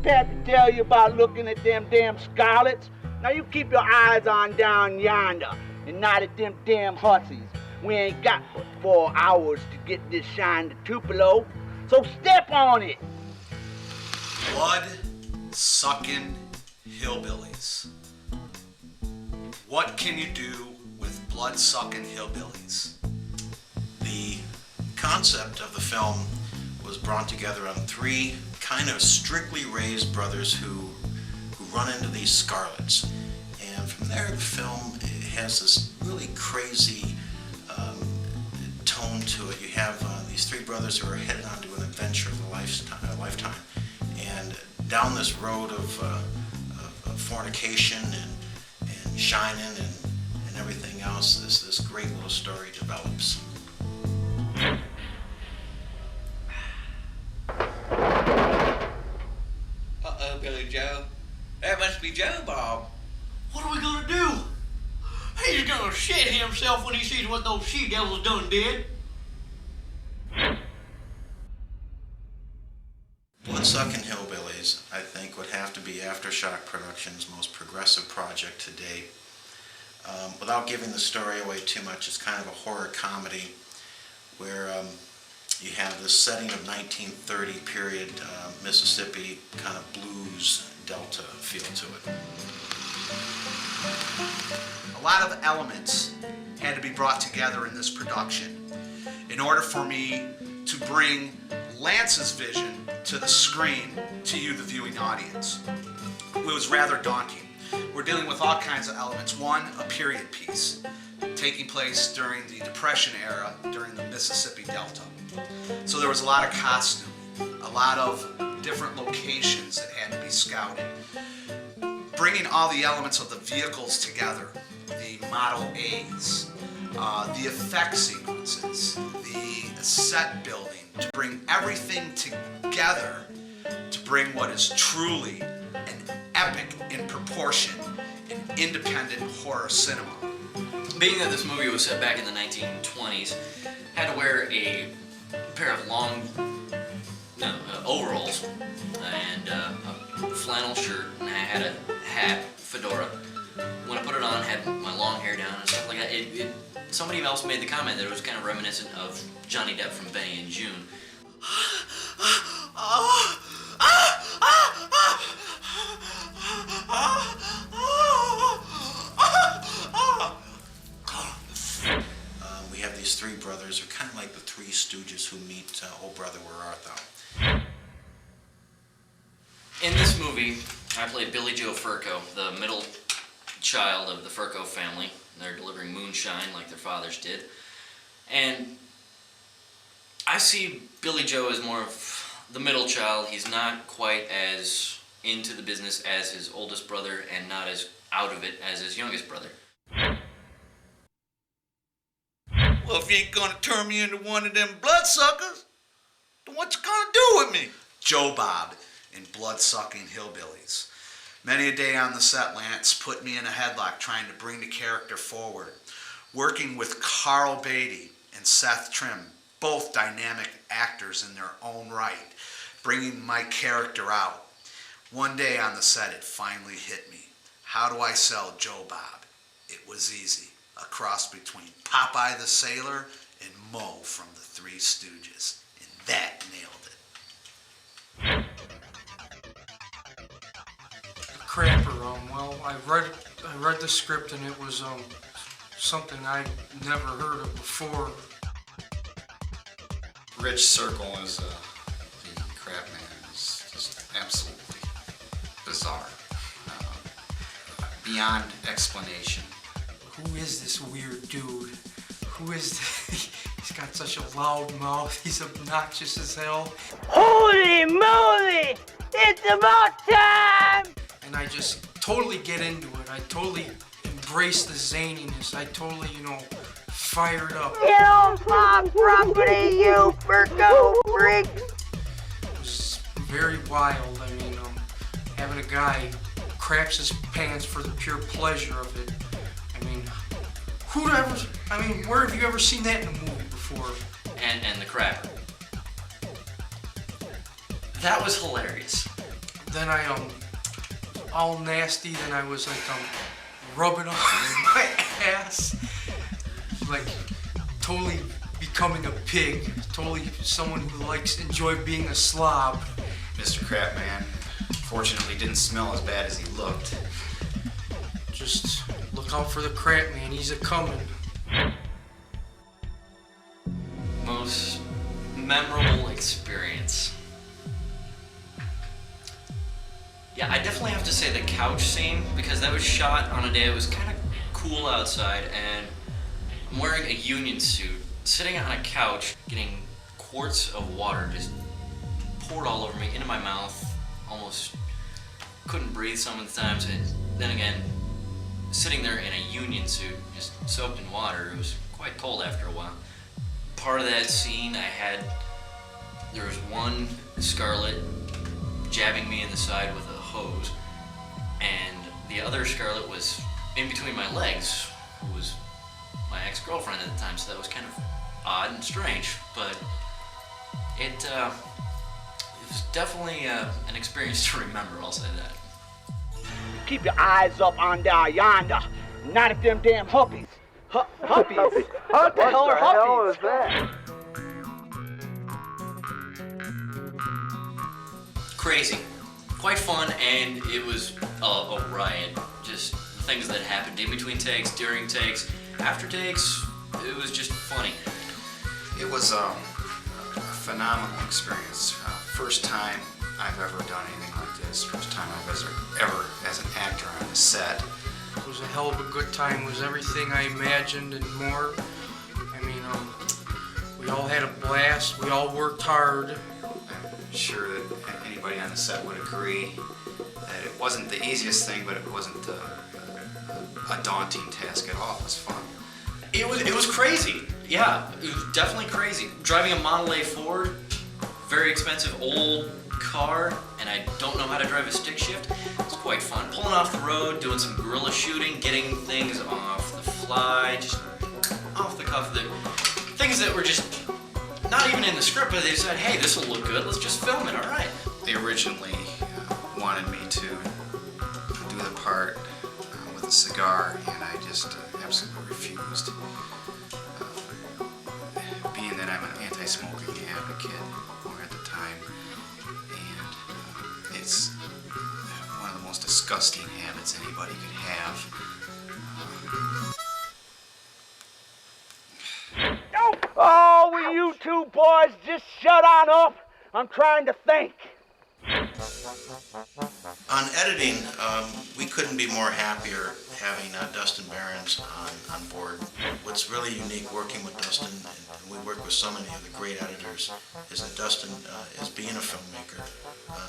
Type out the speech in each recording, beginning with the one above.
Pat to tell you about looking at them damn scarlets? Now you keep your eyes on down yonder and not at them damn hussies. We ain't got but 4 hours to get this shine to Tupelo, so step on it. Blood-sucking hillbillies. What can you do with blood-sucking hillbillies? The concept of the film was brought together on 3 kind of strictly raised brothers who run into these scarlets. And from there, the film has this really crazy tone to it. You have these 3 brothers who are headed onto an adventure of a lifetime. And down this road of fornication and shining and everything else, this great little story develops. Uh-oh, Billy Joe. That must be Joe Bob. What are we gonna do? He's gonna shit himself when he sees what those she-devils done did. Bloodsucking Hillbillies, I think, would have to be Aftershock Productions' most progressive project to date. Without giving the story away too much, it's kind of a horror comedy where you have this setting of 1930 period Mississippi kind of blues Delta feel to it. A lot of elements had to be brought together in this production in order for me to bring Lance's vision to the screen to you, the viewing audience. It was rather daunting. We're dealing with all kinds of elements. One, a period piece taking place during the Depression era during the Mississippi Delta. So there was a lot of costume, a lot of different locations that had to be scouted. Bringing all the elements of the vehicles together, the Model A's, the effect sequences, the set building, to bring everything together to bring what is truly an epic in proportion in independent horror cinema. Being that this movie was set back in the 1920s, I had to wear a pair of long overalls and a flannel shirt, and I had a hat, fedora. When I put it on, I had my long hair down and stuff like that. Somebody else made the comment that it was kind of reminiscent of Johnny Depp from Benny and June. We have these 3 brothers who are kind of like the 3 Stooges who meet old brother Where Art Thou. In this movie, I played Billy Joe Furco, the middle child of the Furco family. They're delivering moonshine like their fathers did. And I see Billy Joe as more of the middle child. He's not quite as into the business as his oldest brother and not as out of it as his youngest brother. Well, if you ain't gonna turn me into one of them bloodsuckers, then what you gonna do with me? Joe Bob in Blood-Sucking Hillbillies. Many a day on the set, Lance put me in a headlock trying to bring the character forward. Working with Carl Beatty and Seth Trim, both dynamic actors in their own right, bringing my character out. One day on the set, it finally hit me. How do I sell Joe Bob? It was easy. A cross between Popeye the Sailor and Moe from the 3 Stooges. And that nailed it. Crapper, well, I read the script and it was something I'd never heard of before. Rich Circle is the crap man. It's just absolutely bizarre, beyond explanation. Who is this weird dude? Who is this? He's got such a loud mouth. He's obnoxious as hell. Holy moly! It's about time! And I just totally get into it. I totally embrace the zaniness. I totally, fired up. Get off my property, you Furco freak! It was very wild. I mean, having a guy craps his pants for the pure pleasure of it. Where have you ever seen that in a movie before? And the crapper. That was hilarious. then I all nasty. Then I was like rubbing off my ass, like totally becoming a pig. Totally someone who enjoy being a slob. Mr. Crapman fortunately didn't smell as bad as he looked. Just look out for the crap man. He's a coming. Most memorable experience. Yeah, I definitely have to say the couch scene, because that was shot on a day it was kind of cool outside, and I'm wearing a union suit, sitting on a couch, getting quarts of water just poured all over me, into my mouth, almost couldn't breathe some of the times, and then again, sitting there in a union suit, just soaked in water. It was quite cold after a while. Part of that scene, there was one Scarlet jabbing me in the side with a hose, and the other Scarlet was in between my legs, who was my ex-girlfriend at the time, so that was kind of odd and strange, but it was definitely an experience to remember, I'll say that. Keep your eyes up on down yonder, not at them damn huppies. Huppies? What the hell are huppies? Is that? Crazy. Quite fun, and it was a riot. Just things that happened in between takes, during takes, after takes. It was just funny. It was a phenomenal experience. First time I've ever done anything like this. First time I've ever as an actor on the set. It was a hell of a good time. It was everything I imagined and more. I mean, we all had a blast. We all worked hard. I'm sure that anybody on the set would agree that it wasn't the easiest thing, but it wasn't a daunting task at all. It was fun. It was crazy. Yeah, it was definitely crazy. Driving a Model A Ford, very expensive old car, and I don't know how to drive a stick shift. It's quite fun. Pulling off the road, doing some guerrilla shooting, getting things off the fly, just off the cuff. Things that were just not even in the script, but they said, hey, this will look good, let's just film it, all right. They originally wanted me to do the part with a cigar, and I just absolutely refused. Being that I'm an anti-smoking advocate at the time, and it's one of the most disgusting habits anybody could have. Oh, will you two boys just shut on up? I'm trying to think. On editing, we couldn't be more happier having Dustin Behrens on board. What's really unique working with Dustin, and we work with so many of the great editors, is that Dustin is being a filmmaker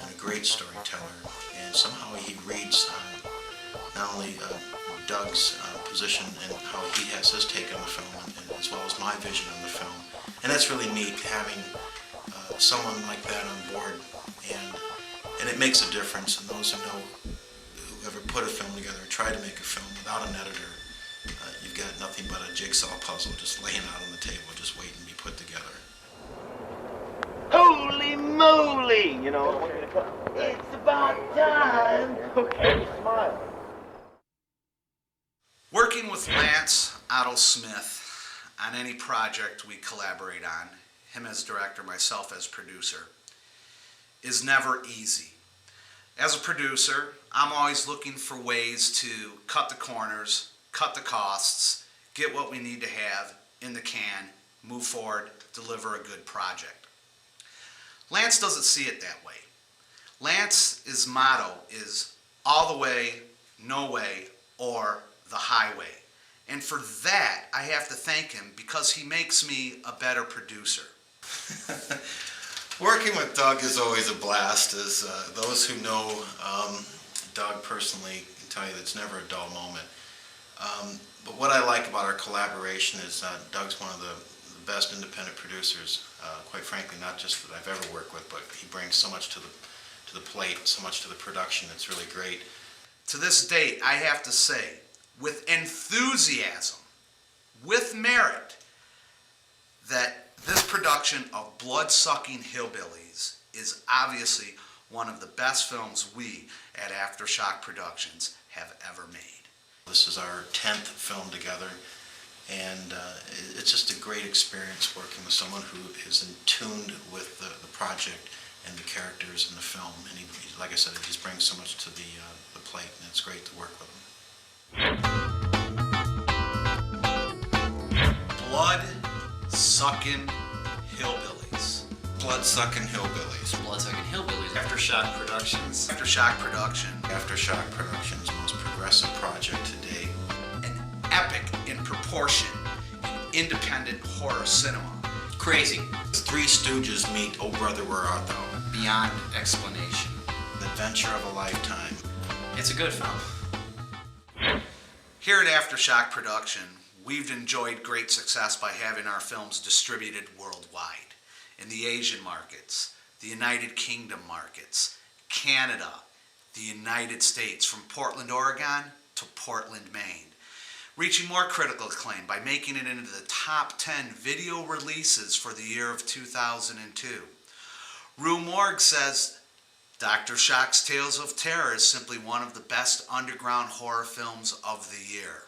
and a great storyteller, and somehow he reads not only Doug's position and how he has his take on the film, and as well as my vision on the film. And that's really neat, having someone like that on board, and it makes a difference. And those who know, who ever put a film together or tried to make a film without an editor, you've got nothing but a jigsaw puzzle just laying out on the table, just waiting to be put together. Holy moly, you know. It's about time. Okay, smile. Working with Lance Otto Smith on any project we collaborate on, him as director, myself as producer, is never easy. As a producer, I'm always looking for ways to cut the corners, cut the costs, get what we need to have in the can, move forward, deliver a good project. Lance doesn't see it that way. Lance's motto is all the way, no way, or the highway. And for that, I have to thank him because he makes me a better producer. Working with Doug is always a blast. As those who know Doug personally can tell you that it's never a dull moment. But what I like about our collaboration is Doug's one of the best independent producers, quite frankly, not just that I've ever worked with, but he brings so much to the plate, so much to the production. It's really great. To this date, I have to say, with enthusiasm, with merit, that this production of blood-sucking Hillbillies is obviously one of the best films we at Aftershock Productions have ever made. This is our 10th film together, and it's just a great experience working with someone who is in tune with the project and the characters in the film. And he, like I said, he just brings so much to the plate, and it's great to work with him. Blood-sucking Hillbillies. Blood-sucking Hillbillies. Bloodsucking Hillbillies. Aftershock Productions. Aftershock Production. Aftershock Productions' most progressive project to date. An epic in proportion in independent horror cinema. Crazy. Three Stooges meet Oh Brother Where Art Thou? Beyond explanation. The adventure of a lifetime. It's a good film. Here at Aftershock Production, we've enjoyed great success by having our films distributed worldwide. In the Asian markets, the United Kingdom markets, Canada, the United States, from Portland, Oregon to Portland, Maine. Reaching more critical acclaim by making it into the top 10 video releases for the year of 2002. Rue Morgue says Dr. Shock's Tales of Terror is simply one of the best underground horror films of the year.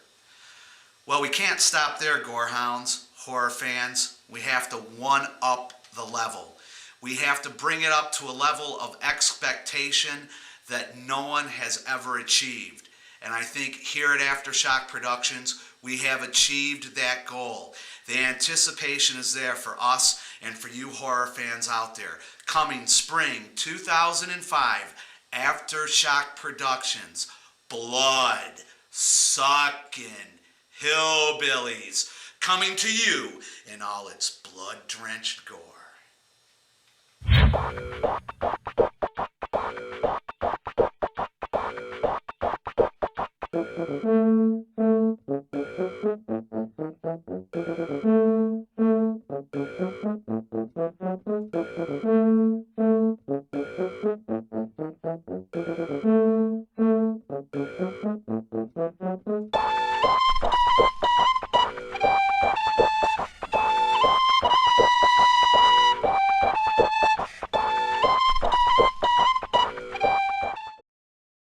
Well, we can't stop there, gorehounds, horror fans. We have to one-up the level. We have to bring it up to a level of expectation that no one has ever achieved. And I think here at Aftershock Productions, we have achieved that goal. The anticipation is there for us and for you horror fans out there. Coming spring 2005, Aftershock Productions, blood-sucking Hillbillies, coming to you in all its blood-drenched gore.